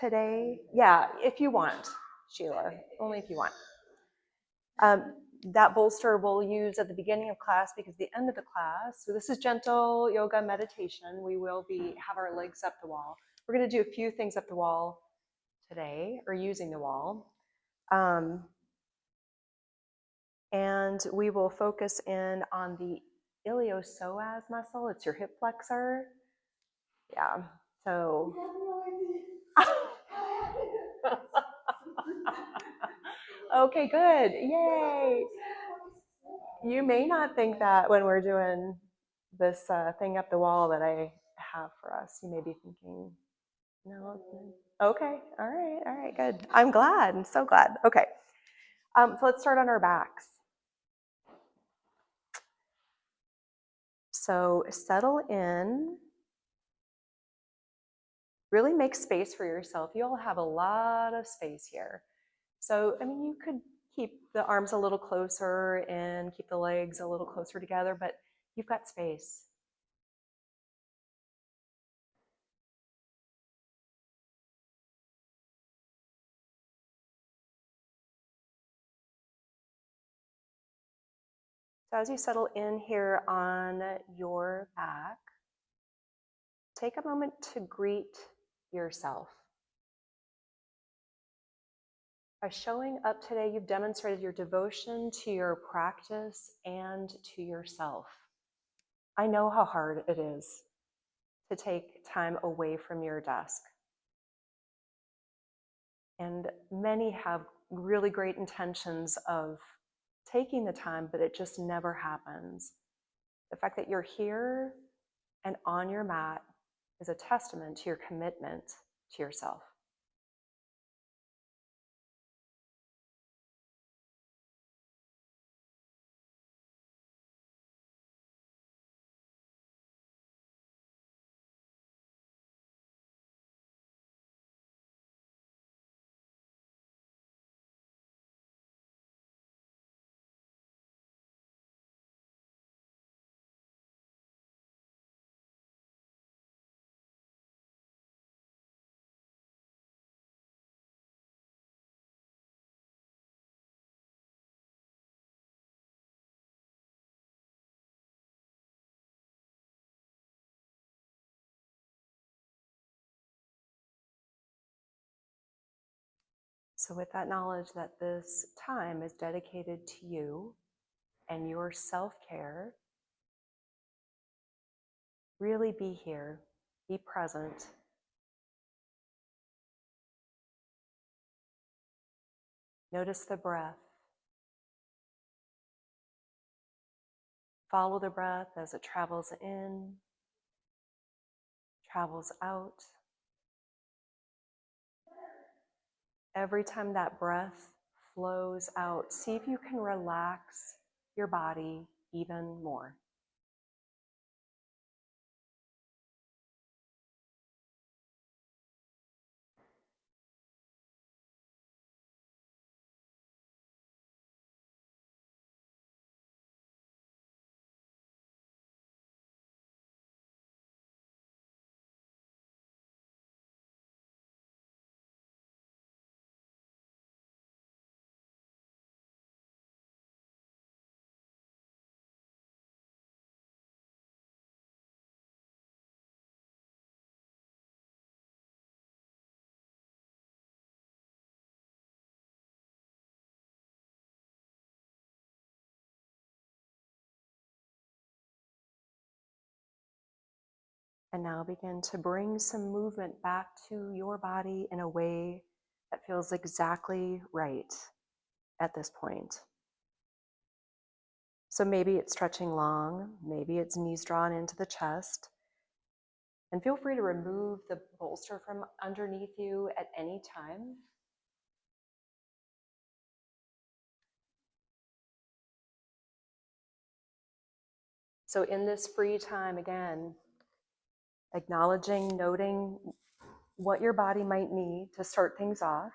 today. Yeah, if you want, Sheila, only if you want. That bolster we'll use at the beginning of class because the end of the class, so this is gentle yoga meditation. We will have our legs up the wall. We're going to do a few things up the wall today, or using the wall. And we will focus in on the iliopsoas muscle. It's your hip flexor. Yeah, so. Okay, good. Yay. You may not think that when we're doing this thing up the wall that I have for us. You may be thinking, no. Okay, all right, good. I'm glad. I'm so glad. Okay, so let's start on our backs. So settle in. Really make space for yourself. You all have a lot of space here. So, I mean, you could keep the arms a little closer and keep the legs a little closer together, but you've got space. So as you settle in here on your back, take a moment to greet yourself. By showing up today, you've demonstrated your devotion to your practice and to yourself. I know how hard it is to take time away from your desk. And many have really great intentions of taking the time, but it just never happens. The fact that you're here and on your mat is a testament to your commitment to yourself. So with that knowledge that this time is dedicated to you and your self-care, really be here, be present. Notice the breath. Follow the breath as it travels in, travels out. Every time that breath flows out, see if you can relax your body even more. And now begin to bring some movement back to your body in a way that feels exactly right at this point. So maybe it's stretching long, maybe it's knees drawn into the chest. And feel free to remove the bolster from underneath you at any time. So in this free time, again, acknowledging, noting what your body might need to start things off.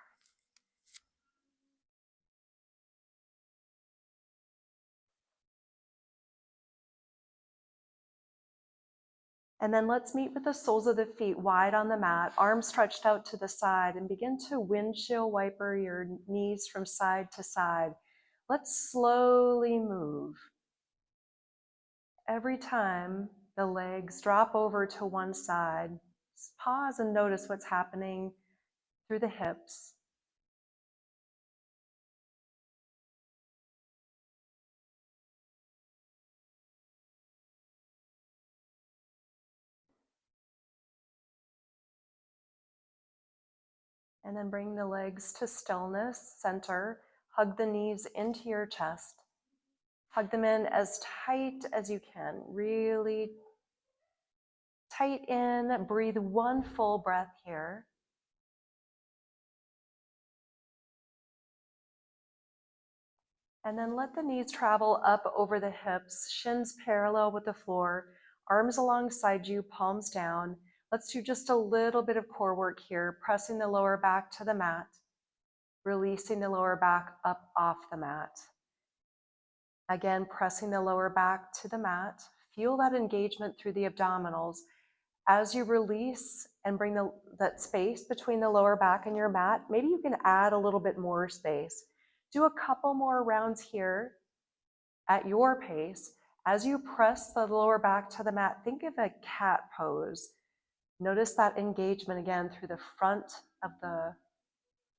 And then let's meet with the soles of the feet wide on the mat, arms stretched out to the side, and begin to windshield wiper your knees from side to side. Let's slowly move. Every time the legs drop over to one side, just pause and notice what's happening through the hips. And then bring the legs to stillness, center, hug the knees into your chest. Hug them in as tight as you can, really tight in. Breathe one full breath here. And then let the knees travel up over the hips, shins parallel with the floor, arms alongside you, palms down. Let's do just a little bit of core work here, pressing the lower back to the mat, releasing the lower back up off the mat. Again, pressing the lower back to the mat. Feel that engagement through the abdominals. As you release and bring that space between the lower back and your mat, maybe you can add a little bit more space. Do a couple more rounds here at your pace. As you press the lower back to the mat, think of a cat pose. Notice that engagement again through the front of the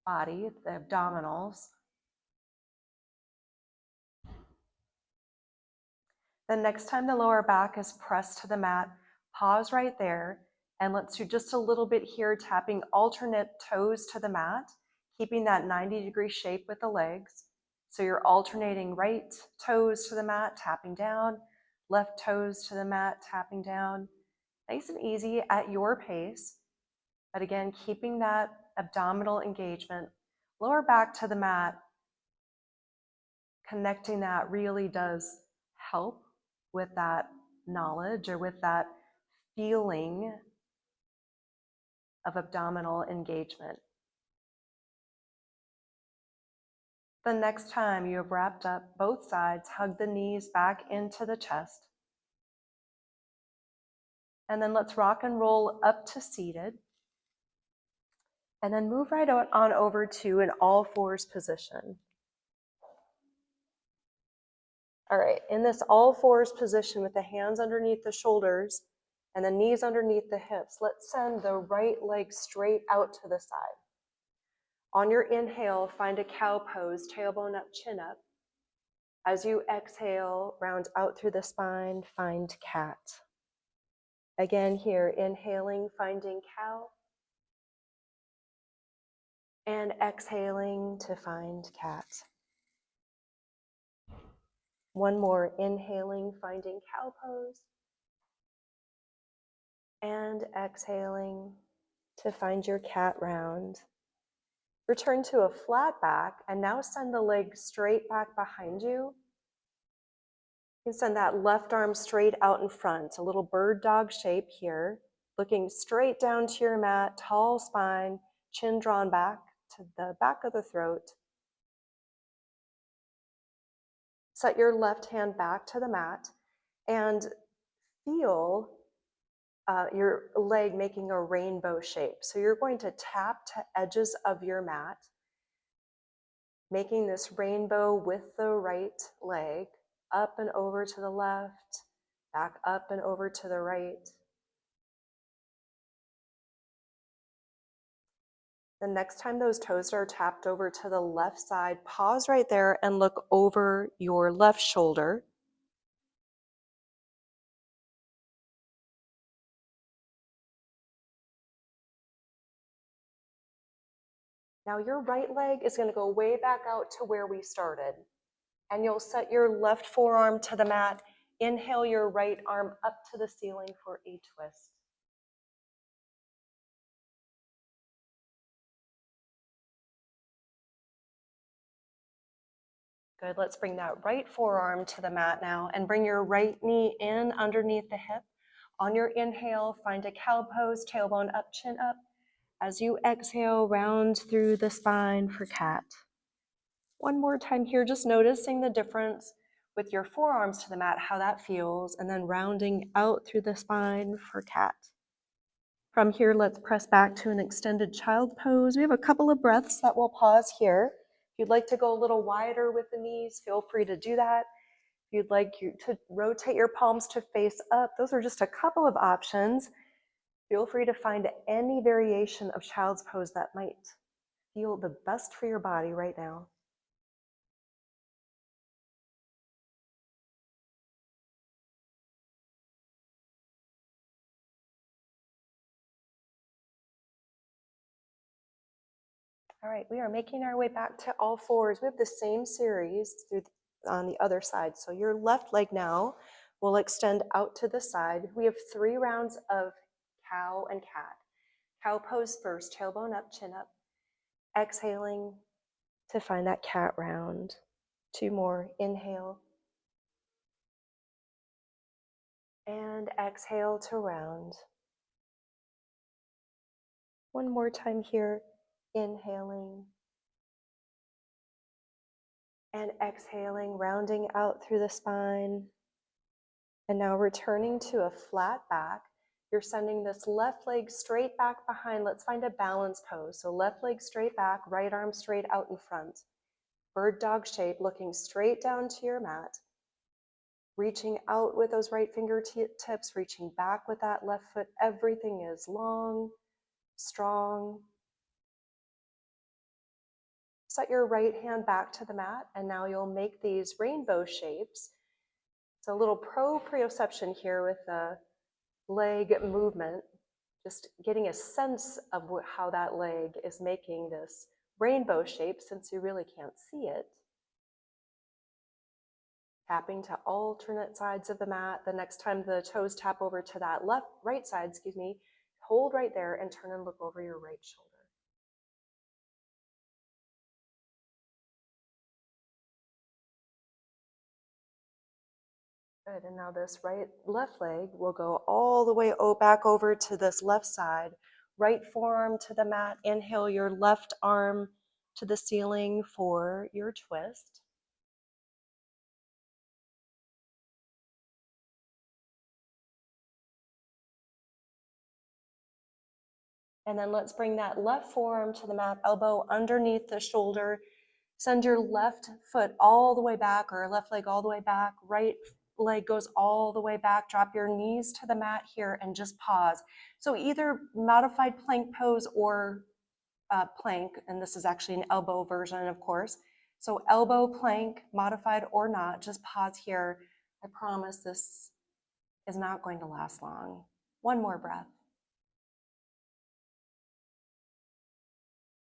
body, the abdominals. Then next time the lower back is pressed to the mat, pause right there, and let's do just a little bit here, tapping alternate toes to the mat, keeping that 90-degree shape with the legs. So you're alternating right toes to the mat, tapping down, left toes to the mat, tapping down. Nice and easy at your pace. But again, keeping that abdominal engagement. Lower back to the mat, connecting that really does help with that knowledge or with that feeling of abdominal engagement. The next time you have wrapped up both sides, hug the knees back into the chest. And then let's rock and roll up to seated. And then move right on over to an all fours position. All right, in this all fours position with the hands underneath the shoulders and the knees underneath the hips, let's send the right leg straight out to the side. On your inhale, find a cow pose, tailbone up, chin up. As you exhale, round out through the spine, find cat. Again here, inhaling, finding cow. And exhaling to find cat. One more, inhaling, finding cow pose. And exhaling to find your cat round. Return to a flat back and now send the leg straight back behind you. You can send that left arm straight out in front, a little bird dog shape here, looking straight down to your mat, tall spine, chin drawn back to the back of the throat. Set your left hand back to the mat and feel your leg making a rainbow shape. So you're going to tap to edges of your mat, making this rainbow with the right leg, up and over to the left, back up and over to the right. The next time those toes are tapped over to the left side, pause right there and look over your left shoulder. Now your right leg is going to go way back out to where we started. And you'll set your left forearm to the mat. Inhale your right arm up to the ceiling for a twist. Good, let's bring that right forearm to the mat now and bring your right knee in underneath the hip. On your inhale, find a cow pose, tailbone up, chin up. As you exhale, round through the spine for cat. One more time here, just noticing the difference with your forearms to the mat, how that feels, and then rounding out through the spine for cat. From here, let's press back to an extended child pose. We have a couple of breaths that we'll pause here. If you'd like to go a little wider with the knees, feel free to do that. If you'd like to rotate your palms to face up, those are just a couple of options. Feel free to find any variation of child's pose that might feel the best for your body right now. All right, we are making our way back to all fours. We have the same series on the other side. So your left leg now will extend out to the side. We have 3 rounds of cow and cat. Cow pose first, tailbone up, chin up. Exhaling to find that cat round. 2 more, inhale. And exhale to round. 1 more time here, inhaling. And exhaling, rounding out through the spine. And now returning to a flat back. You're sending this left leg straight back behind. Let's find a balance pose. So left leg straight back, right arm straight out in front. Bird dog shape, looking straight down to your mat. Reaching out with those right fingertips, reaching back with that left foot. Everything is long, strong. Set your right hand back to the mat, and now you'll make these rainbow shapes. So a little proprioception here with the leg movement, just getting a sense of how that leg is making this rainbow shape since you really can't see it. Tapping to alternate sides of the mat. The next time the toes tap over to that right side, hold right there and turn and look over your right shoulder. Good, and now this left leg will go all the way back over to this left side. Right forearm to the mat. Inhale your left arm to the ceiling for your twist. And then let's bring that left forearm to the mat, elbow underneath the shoulder. Send your left foot all the way back, or left leg all the way back. Right leg goes all the way back. Drop your knees to the mat here and just pause. So either modified plank pose or plank, and this is actually an elbow version, of course. So elbow plank, modified or not, just pause here. I promise this is not going to last long. 1 more breath.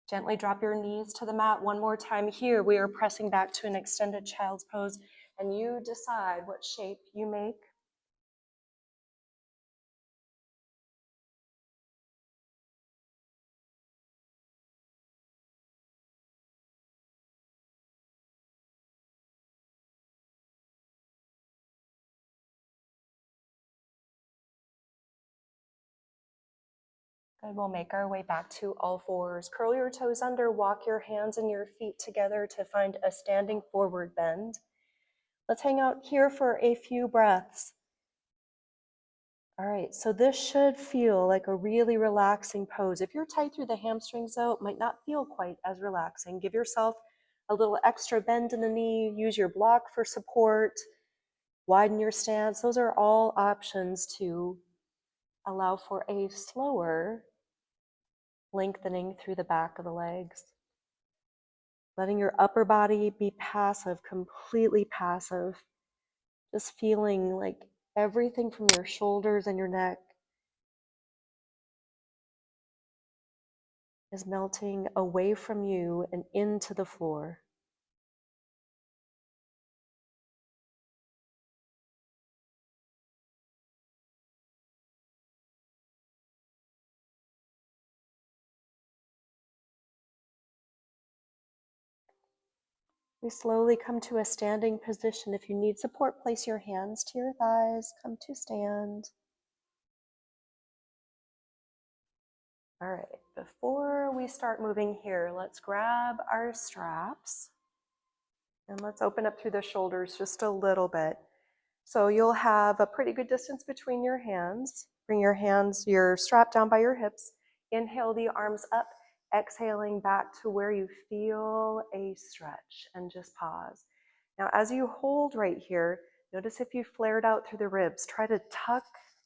Gently drop your knees to the mat 1 more time here. We are pressing back to an extended child's pose, and you decide what shape you make. Good, we'll make our way back to all fours. Curl your toes under, walk your hands and your feet together to find a standing forward bend. Let's hang out here for a few breaths. All right, so this should feel like a really relaxing pose. If you're tight through the hamstrings though, it might not feel quite as relaxing. Give yourself a little extra bend in the knee, use your block for support, widen your stance. Those are all options to allow for a slower lengthening through the back of the legs. Letting your upper body be passive, completely passive. Just feeling like everything from your shoulders and your neck is melting away from you and into the floor. We slowly come to a standing position. If you need support, place your hands to your thighs, come to stand. All right, before we start moving here, let's grab our straps And let's open up through the shoulders just a little bit. So you'll have a pretty good distance between your hands. Bring your hands, you're strapped down by your hips. Inhale the arms up, exhaling back to where you feel a stretch, and just pause. Now, as you hold right here, notice if you flared out through the ribs. Try to tuck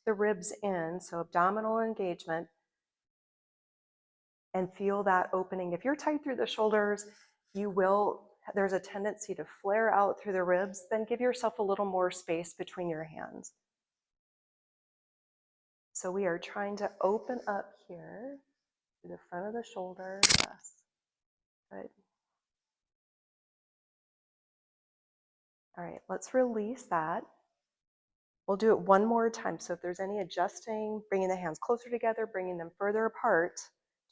the ribs in, so abdominal engagement, and feel that opening. If you're tight through the shoulders, there's a tendency to flare out through the ribs. Then give yourself a little more space between your hands. So we are trying to open up here to the front of the shoulder. Yes. Good. All right, let's release that. We'll do it one more time. So if there's any adjusting, bringing the hands closer together, bringing them further apart,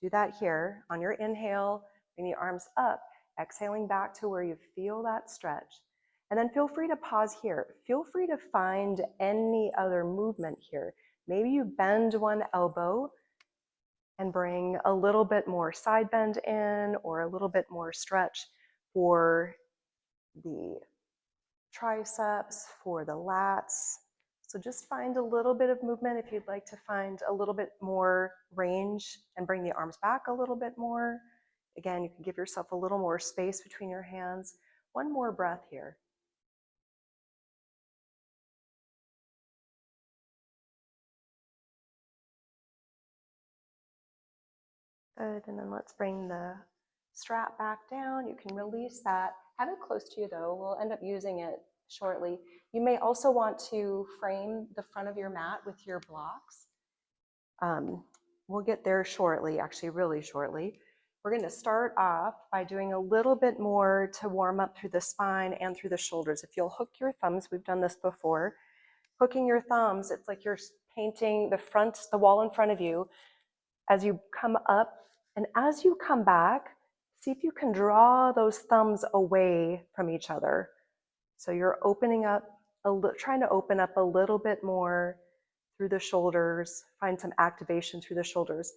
do that here. On your inhale, bring the arms up, exhaling back to where you feel that stretch. And then feel free to pause here. Feel free to find any other movement here. Maybe you bend one elbow and bring a little bit more side bend in, or a little bit more stretch for the triceps, for the lats. So just find a little bit of movement if you'd like to find a little bit more range, and bring the arms back a little bit more. Again, you can give yourself a little more space between your hands. One more breath here. Good, and then let's bring the strap back down. You can release that. Have it close to you though. We'll end up using it shortly. You may also want to frame the front of your mat with your blocks. We'll get there shortly, actually really shortly. We're going to start off by doing a little bit more to warm up through the spine and through the shoulders. If you'll hook your thumbs, we've done this before. Hooking your thumbs, it's like you're painting the wall in front of you as you come up. And as you come back, see if you can draw those thumbs away from each other. So you're opening up, trying to open up a little bit more through the shoulders, find some activation through the shoulders.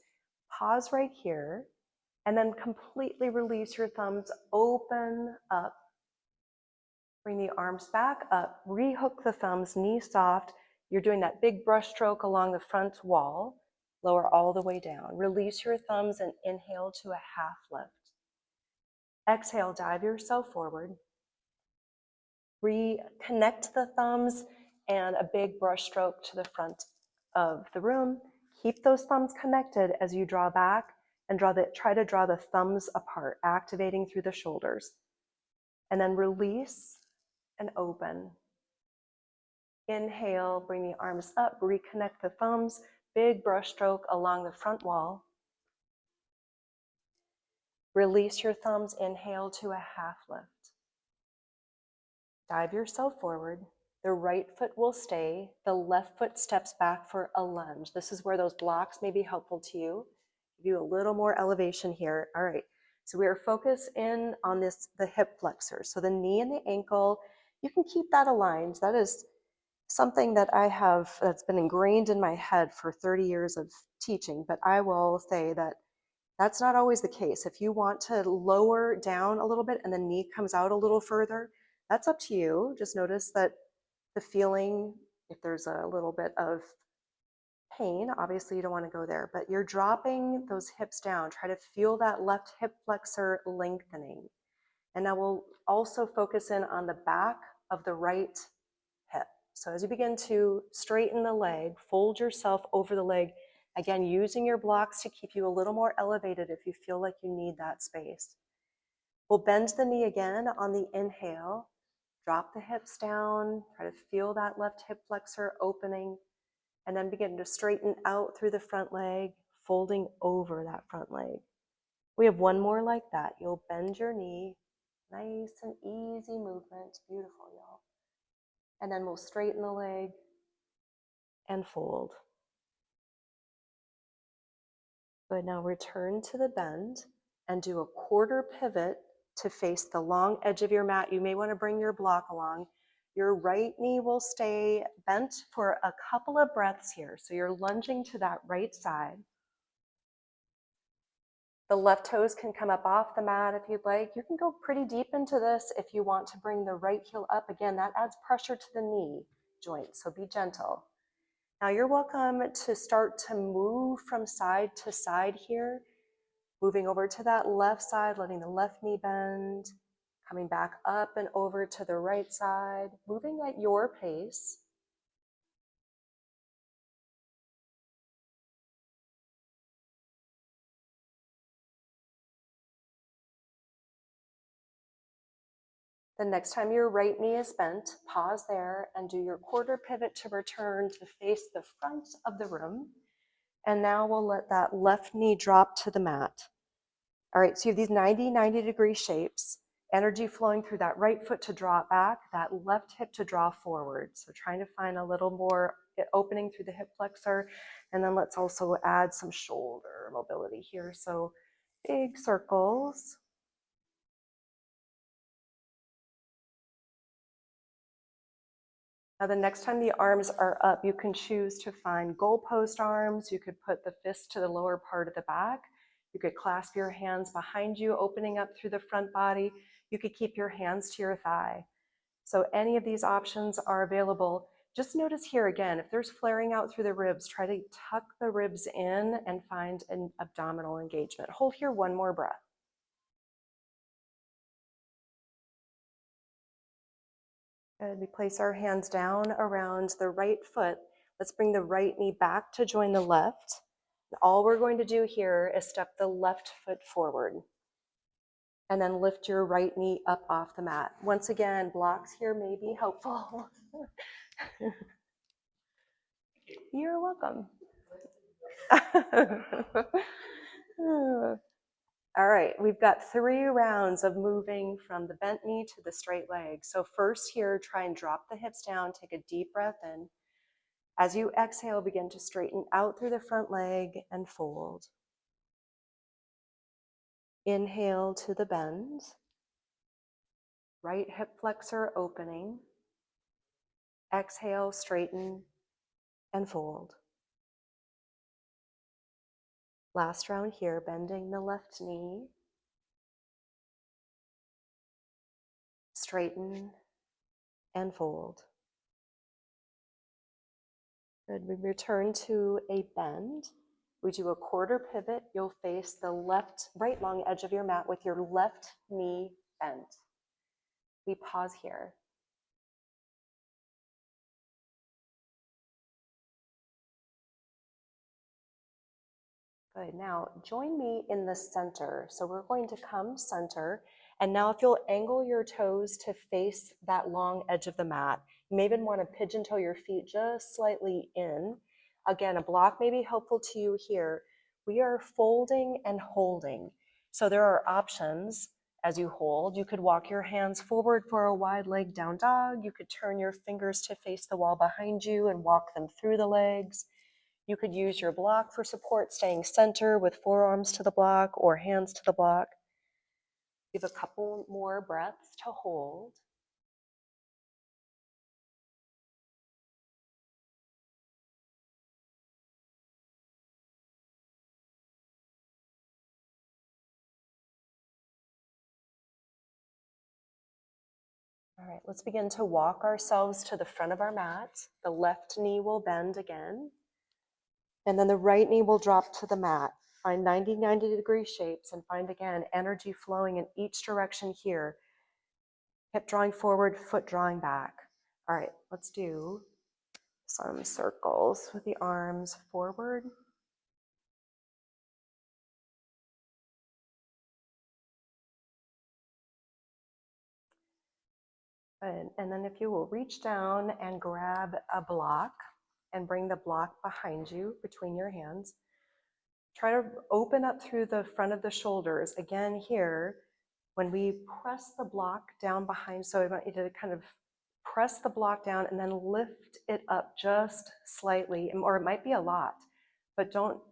Pause right here, and then completely release your thumbs, open up. Bring the arms back up, rehook the thumbs, knee soft. You're doing that big brush stroke along the front wall. Lower all the way down. Release your thumbs and inhale to a half lift. Exhale, dive yourself forward. Reconnect the thumbs and a big brush stroke to the front of the room. Keep those thumbs connected as you draw back, and try to draw the thumbs apart, activating through the shoulders. And then release and open. Inhale, bring the arms up, reconnect the thumbs, big brush stroke along the front wall. Release your thumbs, inhale to a half lift. Dive yourself forward. The right foot will stay. The left foot steps back for a lunge. This is where those blocks may be helpful to you. Give you a little more elevation here. All right, so we are focused in on the hip flexor. So the knee and the ankle, you can keep that aligned. That is something that that's been ingrained in my head for 30 years of teaching, but I will say that that's not always the case. If you want to lower down a little bit and the knee comes out a little further, that's up to you. Just notice that the feeling, if there's a little bit of pain, obviously you don't want to go there, but you're dropping those hips down. Try to feel that left hip flexor lengthening. And now we'll also focus in on the back of the right hip. So as you begin to straighten the leg, fold yourself over the leg, again, using your blocks to keep you a little more elevated if you feel like you need that space. We'll bend the knee again on the inhale, drop the hips down, try to feel that left hip flexor opening, and then begin to straighten out through the front leg, folding over that front leg. We have one more like that. You'll bend your knee, nice and easy movement, beautiful, y'all. And then we'll straighten the leg and fold. Good, now return to the bend and do a quarter pivot to face the long edge of your mat. You may want to bring your block along. Your right knee will stay bent for a couple of breaths here. So you're lunging to that right side. The left toes can come up off the mat if you'd like. You can go pretty deep into this if you want to bring the right heel up. Again, that adds pressure to the knee joint, so be gentle. Now you're welcome to start to move from side to side here, moving over to that left side, letting the left knee bend, coming back up and over to the right side, moving at your pace. The next time your right knee is bent, pause there and do your quarter pivot to return to face the front of the room. And now we'll let that left knee drop to the mat. All right, so you have these 90-degree shapes, energy flowing through that right foot to draw back, that left hip to draw forward. So trying to find a little more opening through the hip flexor. And then let's also add some shoulder mobility here. So big circles. Now the next time the arms are up, you can choose to find goalpost arms. You could put the fist to the lower part of the back. You could clasp your hands behind you, opening up through the front body. You could keep your hands to your thigh. So any of these options are available. Just notice here again, if there's flaring out through the ribs, try to tuck the ribs in and find an abdominal engagement. Hold here one more breath. Good. We place our hands down around the right foot. Let's bring the right knee back to join the left. All we're going to do here is step the left foot forward and then lift your right knee up off the mat. Once again, blocks here may be helpful. You're welcome. All right, we've got 3 rounds of moving from the bent knee to the straight leg. So first here, try and drop the hips down, take a deep breath in. As you exhale, begin to straighten out through the front leg and fold. Inhale to the bend. Right hip flexor opening. Exhale, straighten and fold. Last round here, bending the left knee. Straighten and fold. Good. We return to a bend. We do a quarter pivot. You'll face the right long edge of your mat with your left knee bent. We pause here. Good. Now join me in the center. So we're going to come center. And now if you'll angle your toes to face that long edge of the mat, you may even want to pigeon toe your feet just slightly in. Again, a block may be helpful to you here. We are folding and holding. So there are options as you hold. You could walk your hands forward for a wide leg down dog. You could turn your fingers to face the wall behind you and walk them through the legs. You could use your block for support, staying center with forearms to the block or hands to the block. Give a couple more breaths to hold. All right, let's begin to walk ourselves to the front of our mat. The left knee will bend again. And then the right knee will drop to the mat. Find 90-degree shapes and find again energy flowing in each direction here. Hip drawing forward, foot drawing back. All right, let's do some circles with the arms forward. Good. And then if you will reach down and grab a block and bring the block behind you between your hands. Try to open up through the front of the shoulders. Again here, when we press the block down behind, so I want you to kind of press the block down and then lift it up just slightly, or it might be a lot, but don't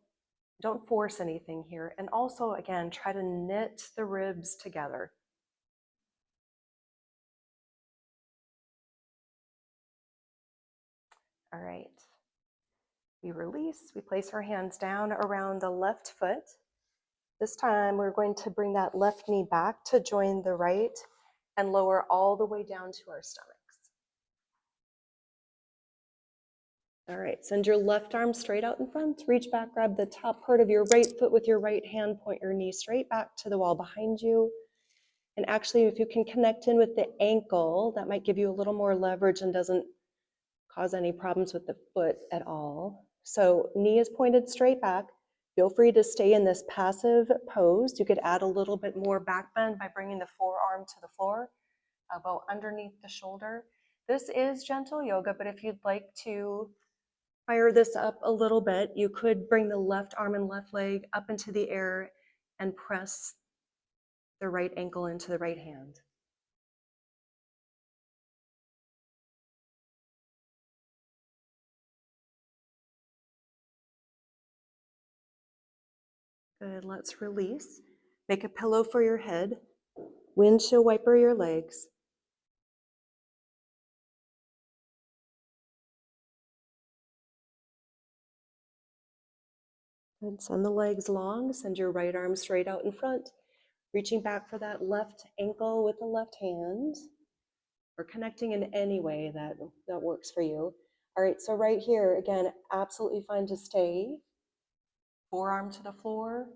force anything here. And also, again, try to knit the ribs together. All right. We release, we place our hands down around the left foot. This time we're going to bring that left knee back to join the right and lower all the way down to our stomachs. All right, send your left arm straight out in front. Reach back, grab the top part of your right foot with your right hand, point your knee straight back to the wall behind you. And actually, if you can connect in with the ankle, that might give you a little more leverage and doesn't cause any problems with the foot at all. So knee is pointed straight back. Feel free to stay in this passive pose. You could add a little bit more back bend by bringing the forearm to the floor, elbow underneath the shoulder. This is gentle yoga, but if you'd like to fire this up a little bit, you could bring the left arm and left leg up into the air and press the right ankle into the right hand. Good, let's release. Make a pillow for your head. Windshield wiper your legs. And send the legs long. Send your right arm straight out in front. Reaching back for that left ankle with the left hand. Or connecting in any way that works for you. All right, so right here, again, absolutely fine to stay. Forearm to the floor.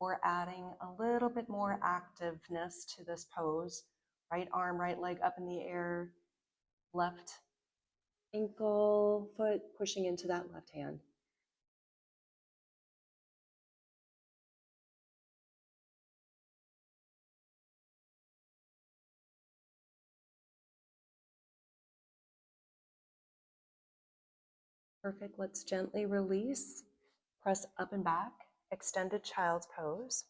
Or adding a little bit more activeness to this pose. Right arm, right leg up in the air. Left ankle, foot pushing into that left hand. Perfect, let's gently release. Press up and back, extended child's pose.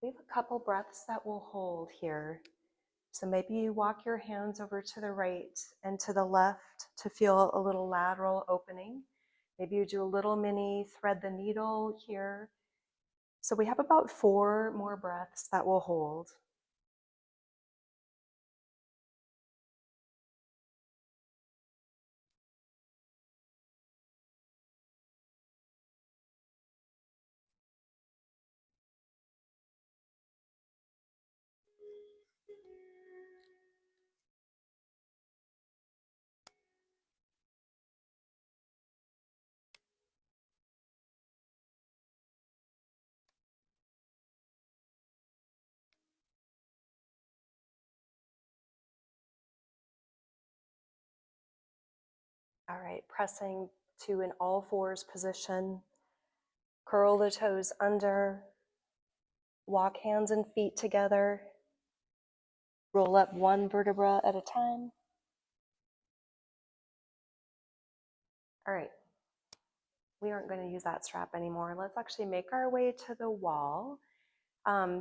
We have a couple breaths that we'll hold here. So maybe you walk your hands over to the right and to the left to feel a little lateral opening. Maybe you do a little mini thread the needle here. So we have about 4 more breaths that we'll hold. All right, pressing to an all fours position. Curl the toes under. Walk hands and feet together. Roll up one vertebra at a time. All right, we aren't going to use that strap anymore. Let's actually make our way to the wall.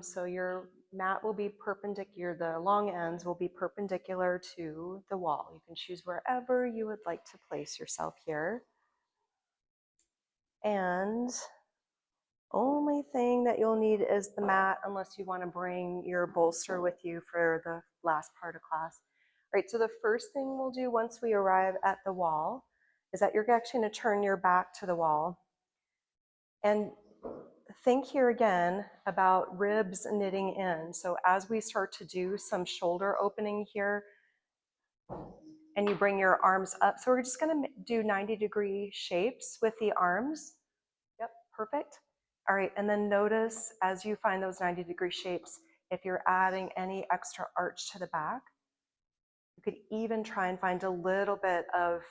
So your mat will be perpendicular, the long ends will be perpendicular to the wall. You can choose wherever you would like to place yourself here. And only thing that you'll need is the mat, unless you want to bring your bolster with you for the last part of class. All right, so the first thing we'll do once we arrive at the wall is that you're actually going to turn your back to the wall. And think here again about ribs knitting in. So as we start to do some shoulder opening here, and you bring your arms up. So we're just going to do 90-degree shapes with the arms. Yep, perfect. All right, and then notice as you find those 90-degree shapes, if you're adding any extra arch to the back, you could even try and find a little bit of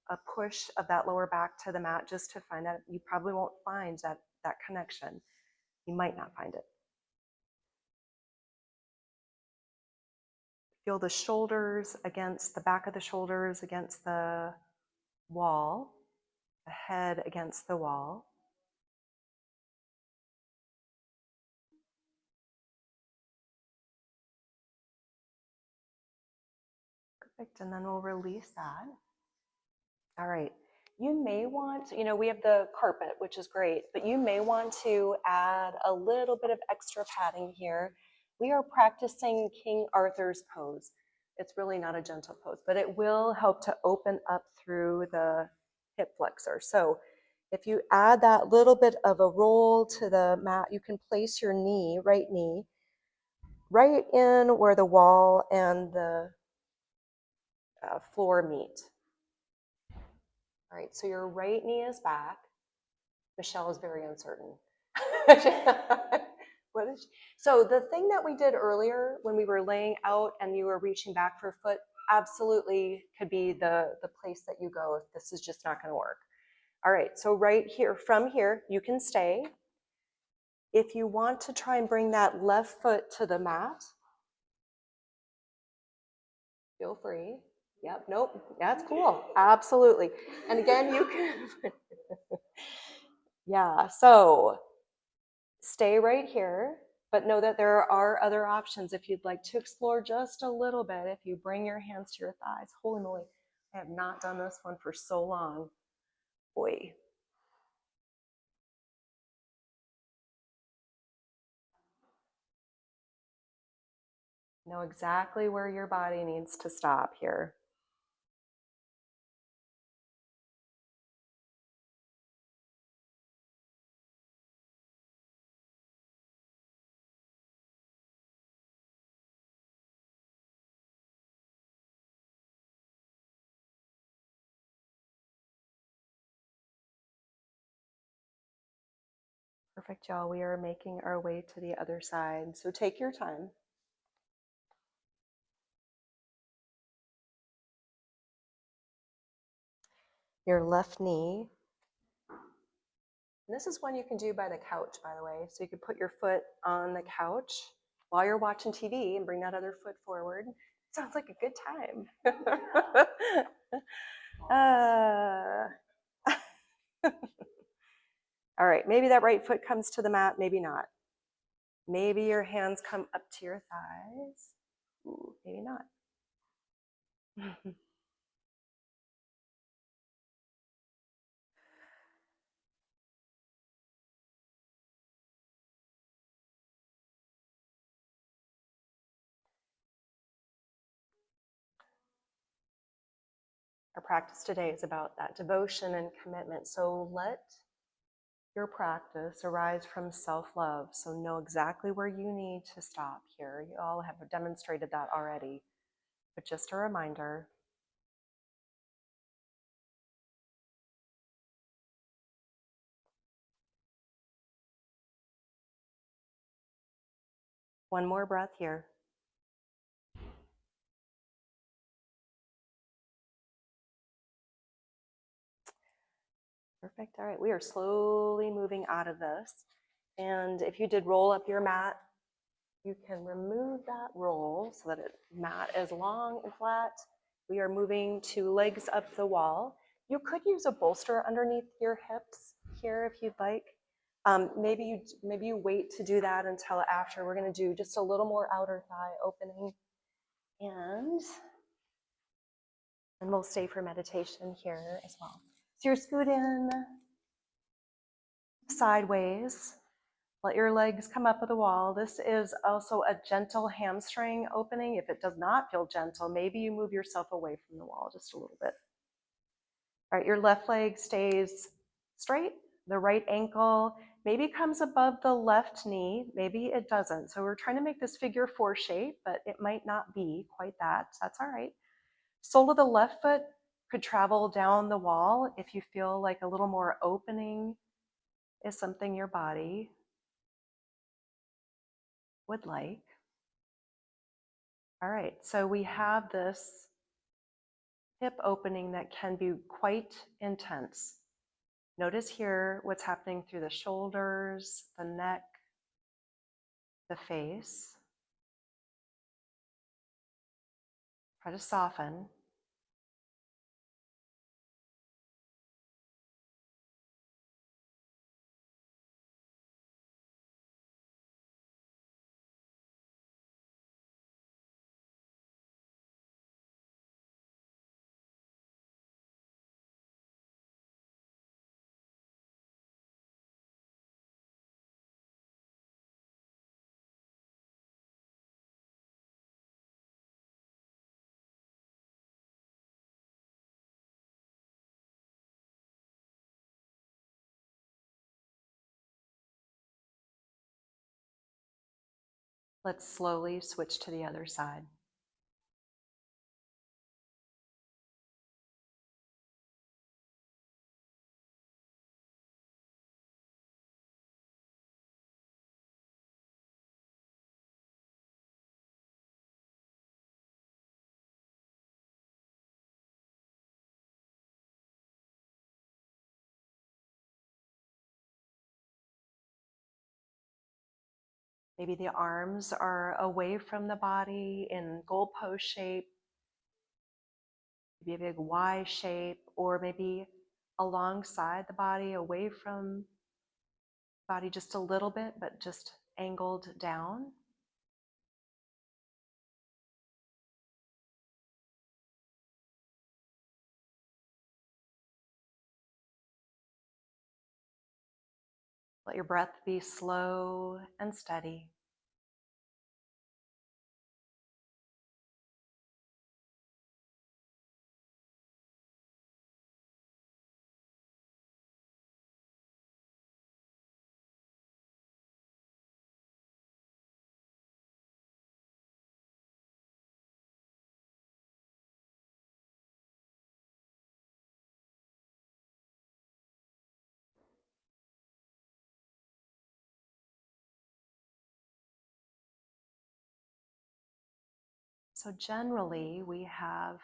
a push of that lower back to the mat just to find that. You probably won't find that connection. You might not find it. Feel the shoulders against the back of the shoulders against the wall, the head against the wall. Perfect, and then we'll release that. All right, you may want, we have the carpet, which is great, but you may want to add a little bit of extra padding here. We are practicing King Arthur's pose. It's really not a gentle pose, but it will help to open up through the hip flexor. So if you add that little bit of a roll to the mat, you can place your knee, right knee, right in where the wall and the floor meet. All right, so your right knee is back. Michelle is very uncertain. What is she? So the thing that we did earlier when we were laying out and you were reaching back for a foot absolutely could be the place that you go if this is just not going to work. All right, so right here, from here, you can stay. If you want to try and bring that left foot to the mat, feel free. Yep, nope, that's cool. Absolutely. And again, you can, yeah, so stay right here, but know that there are other options if you'd like to explore just a little bit. If you bring your hands to your thighs, holy moly, I have not done this one for so long. Boy. Know exactly where your body needs to stop here. Perfect, y'all. We are making our way to the other side. So take your time. Your left knee. And this is one you can do by the couch, by the way. So you could put your foot on the couch while you're watching TV and bring that other foot forward. Sounds like a good time. All right, maybe that right foot comes to the mat, maybe not. Maybe your hands come up to your thighs. Ooh, maybe not. Our practice today is about that devotion and commitment. So let your practice arise from self-love. So know exactly where you need to stop here. You all have demonstrated that already, but just a reminder. One more breath here. Perfect. All right, we are slowly moving out of this. And if you did roll up your mat, you can remove that roll so that mat is long and flat. We are moving to legs up the wall. You could use a bolster underneath your hips here if you'd like. Maybe you wait to do that until after. We're going to do just a little more outer thigh opening, and we'll stay for meditation here as well. So you're scoot in sideways. Let your legs come up with the wall. This is also a gentle hamstring opening. If it does not feel gentle, maybe you move yourself away from the wall just a little bit. All right, your left leg stays straight. The right ankle maybe comes above the left knee. Maybe it doesn't. So we're trying to make this figure 4 shape, but it might not be quite that. So that's all right. Sole of the left foot could travel down the wall if you feel like a little more opening is something your body would like. All right, so we have this hip opening that can be quite intense. Notice here what's happening through the shoulders, the neck, the face. Try to soften. Let's slowly switch to the other side. Maybe the arms are away from the body in goalpost shape, maybe a big Y shape, or maybe alongside the body, away from the body just a little bit, but just angled down. Let your breath be slow and steady. So generally, we have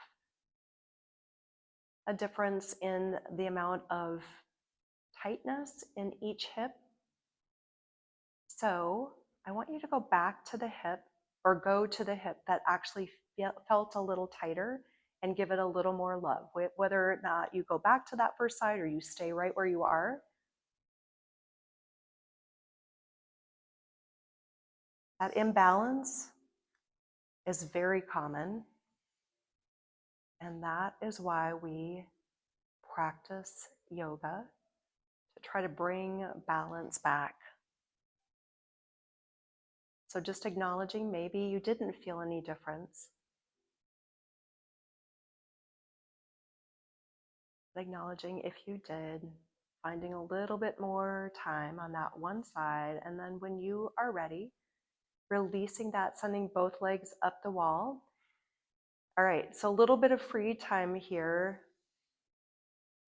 a difference in the amount of tightness in each hip. So I want you to go back to the hip, or go to the hip that actually felt a little tighter, and give it a little more love. Whether or not you go back to that first side or you stay right where you are, that imbalance is very common. And that is why we practice yoga, to try to bring balance back. So just acknowledging maybe you didn't feel any difference. Acknowledging if you did, finding a little bit more time on that one side. And then when you are ready, releasing that, sending both legs up the wall. All right, so a little bit of free time here.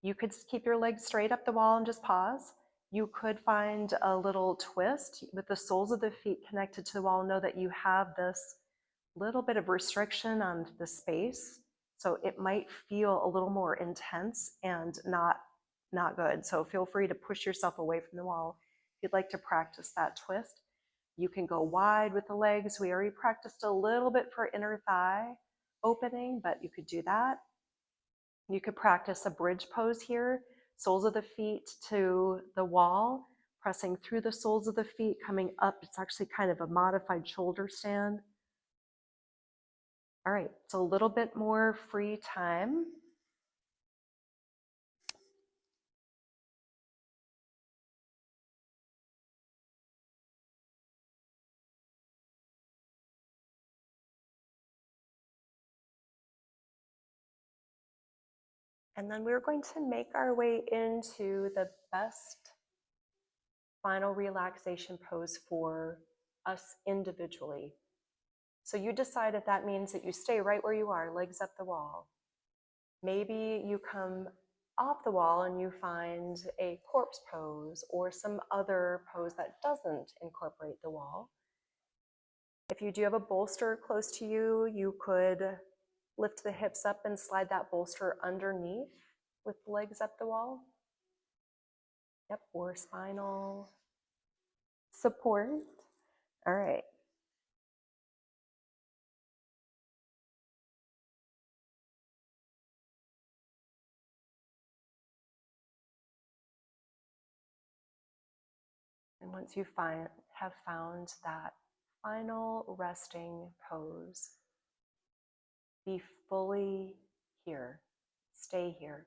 You could keep your legs straight up the wall and just pause. You could find a little twist with the soles of the feet connected to the wall. Know that you have this little bit of restriction on the space, so it might feel a little more intense and not good. So feel free to push yourself away from the wall if you'd like to practice that twist. You can go wide with the legs. We already practiced a little bit for inner thigh opening, but you could do that. You could practice a bridge pose here, soles of the feet to the wall, pressing through the soles of the feet, coming up. It's actually kind of a modified shoulder stand. All right, so a little bit more free time. And then we're going to make our way into the best final relaxation pose for us individually. So you decide if that means that you stay right where you are, legs up the wall. Maybe you come off the wall and you find a corpse pose or some other pose that doesn't incorporate the wall. If you do have a bolster close to you, you could lift the hips up and slide that bolster underneath with the legs up the wall. Yep, or spinal support. All right. And once you have found that final resting pose, be fully here. Stay here.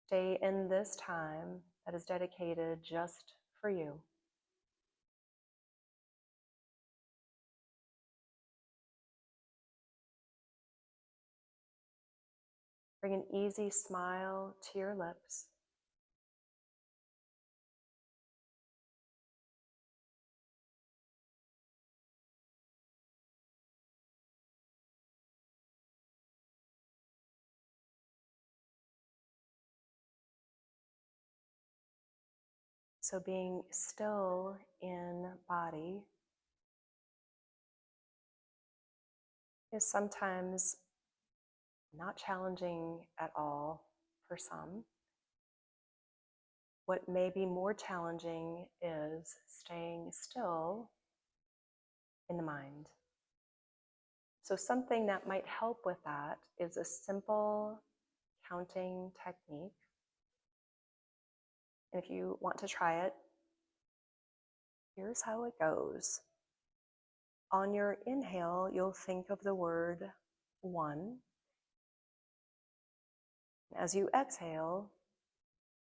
Stay in this time that is dedicated just for you. Bring an easy smile to your lips. So being still in body is sometimes not challenging at all for some. What may be more challenging is staying still in the mind. So something that might help with that is a simple counting technique. And if you want to try it, here's how it goes. On your inhale, you'll think of the word 1. As you exhale,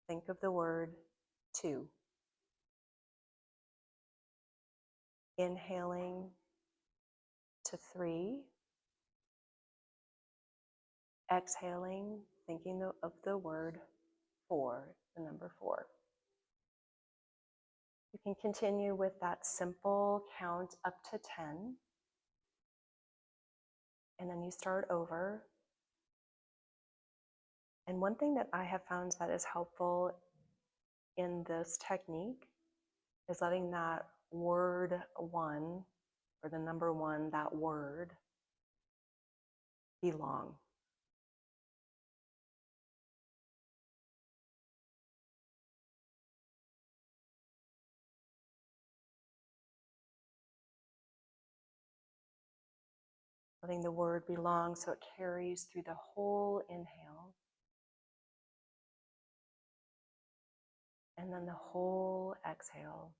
think of the word 2. Inhaling to 3. Exhaling, thinking of the word 4, the number 4. You can continue with that simple count up to 10. And then you start over. And one thing that I have found that is helpful in this technique is letting that word 1, or the number 1, that word, be long. Letting the word be long so it carries through the whole inhale. And then the whole exhale.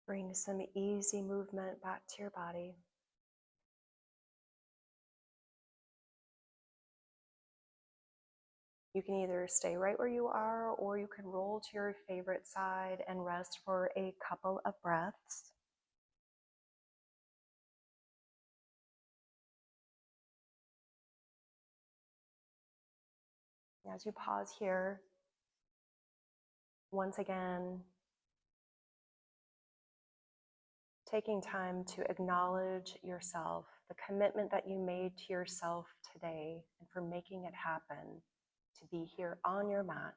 Bring some easy movement back to your body. You can either stay right where you are, or you can roll to your favorite side and rest for a couple of breaths. As you pause here, once again, taking time to acknowledge yourself, the commitment that you made to yourself today, and for making it happen, to be here on your mat.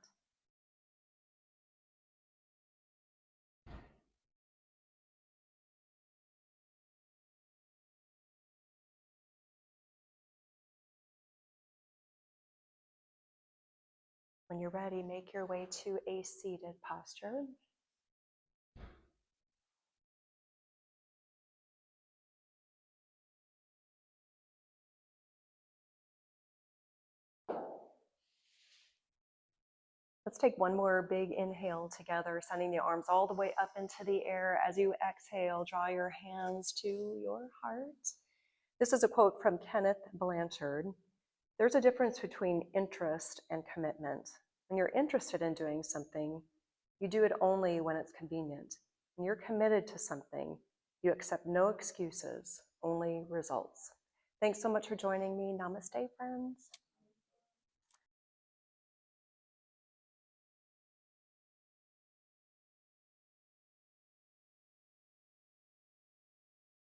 When you're ready, make your way to a seated posture. Let's take one more big inhale together, sending the arms all the way up into the air. As you exhale, draw your hands to your heart. This is a quote from Kenneth Blanchard. There's a difference between interest and commitment. When you're interested in doing something, you do it only when it's convenient. When you're committed to something, you accept no excuses, only results. Thanks so much for joining me. Namaste, friends.